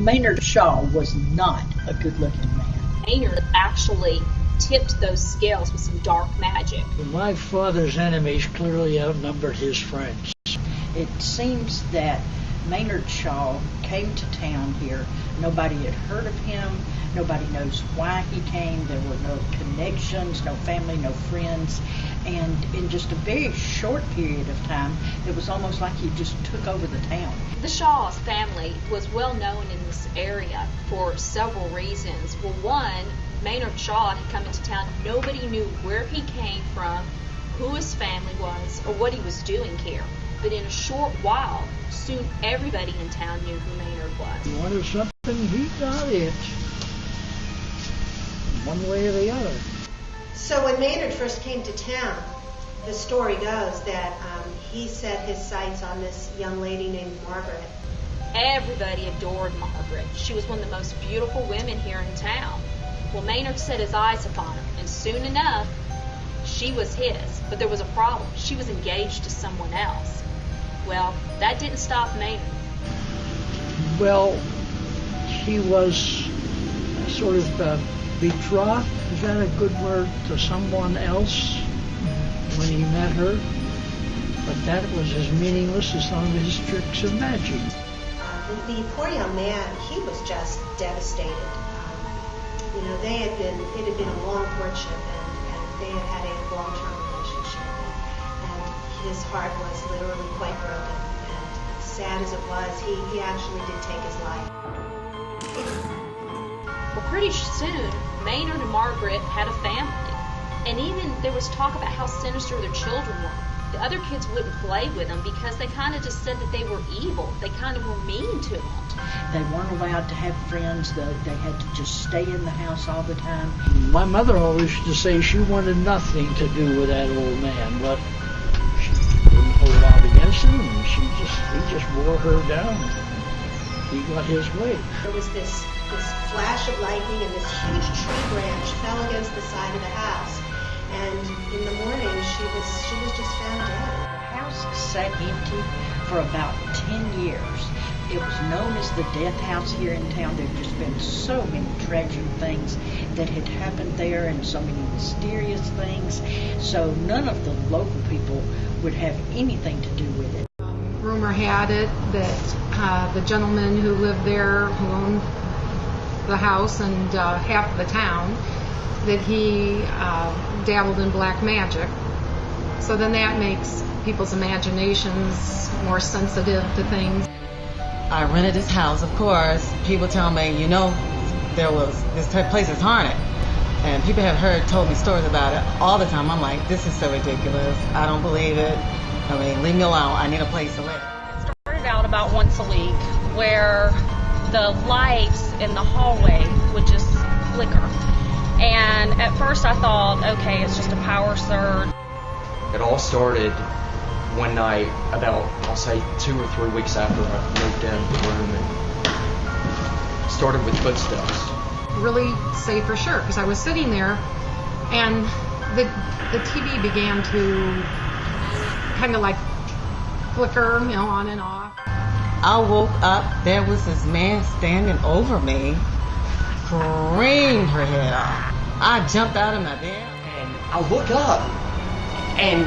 Maynard Shaw was not a good-looking man. Maynard actually tipped those scales with some dark magic. My father's enemies clearly outnumbered his friends. It seems that Maynard Shaw came to town here. Nobody had heard of him. Nobody knows why he came. There were no connections, no family, no friends. And in just a very short period of time, it was almost like he just took over the town. The Shaw's family was well known in this area for several reasons. Well, one, Maynard Shaw had come into town. Nobody knew where he came from, who his family was, or what he was doing here. But in a short while, soon everybody in town knew who Maynard was. He wanted something, he got it. One way or the other. So when Maynard first came to town, the story goes that he set his sights on this young lady named Margaret. Everybody adored Margaret. She was one of the most beautiful women here in town. Well, Maynard set his eyes upon her, and soon enough, she was his. But there was a problem. She was engaged to someone else. Well, that didn't stop Maynard. Well, he was sort of betrothed, is that a good word, to someone else when he met her? But that was as meaningless as some of his tricks of magic. The poor young man, he was just devastated. It had been a long courtship, and they had had a long-term relationship, and his heart was literally quite broken. And sad as it was, he actually did take his life. Well, pretty soon, Maynard and Margaret had a family. And even there was talk about how sinister their children were. The other kids wouldn't play with them because they kind of just said that they were evil. They kind of were mean to them. They weren't allowed to have friends. They had to just stay in the house all the time. My mother always used to say she wanted nothing to do with that old man, but she didn't hold out against him, and he just wore her down. He got his way. There was this flash of lightning, and this huge tree branch fell against the side of the house. And in the morning, she was just found dead. The house sat empty for about 10 years. It was known as the death house here in town. There had just been so many tragic things that had happened there, and so many mysterious things. So none of the local people would have anything to do with it. Rumor had it that the gentleman who lived there, who owned the house and half the town, that he dabbled in black magic. So then that makes people's imaginations more sensitive to things. I rented this house, of course. People tell me, this place is haunted. And people have told me stories about it all the time. I'm like, this is so ridiculous. I don't believe it. I mean, leave me alone. I need a place to live. It started out about once a week where the lights in the hallway would just flicker. And at first I thought, okay, it's just a power surge. It all started one night about, I'll say 2 or 3 weeks after I moved into the room, and started with footsteps. Really say for sure, because I was sitting there and the TV began to kind of like flicker, on and off. I woke up, there was this man standing over me, screamed her head off. I jumped out of my bed. And I look up, and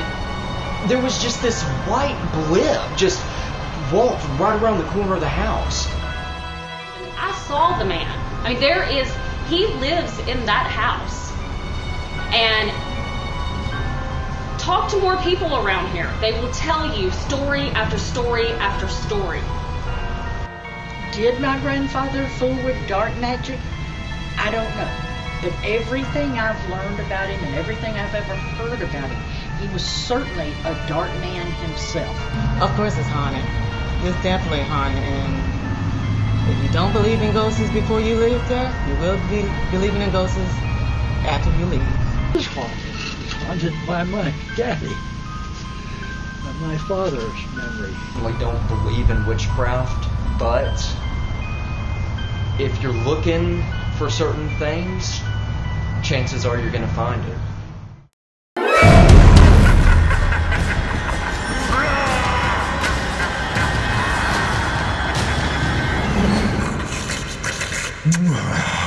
there was just this white blip just walked right around the corner of the house. I saw the man. I mean, he lives in that house. And talk to more people around here. They will tell you story after story after story. Did my grandfather fool with dark magic? I don't know. But everything I've learned about him and everything I've ever heard about him, he was certainly a dark man himself. Of course it's haunted. It's definitely haunted. And if you don't believe in ghosts before you leave there, you will be believing in ghosts after you leave. It's haunted. It's haunted by my daddy, by my father's memory. We don't believe in witchcraft, but if you're looking for certain things, chances are you're going to find it. Mwah.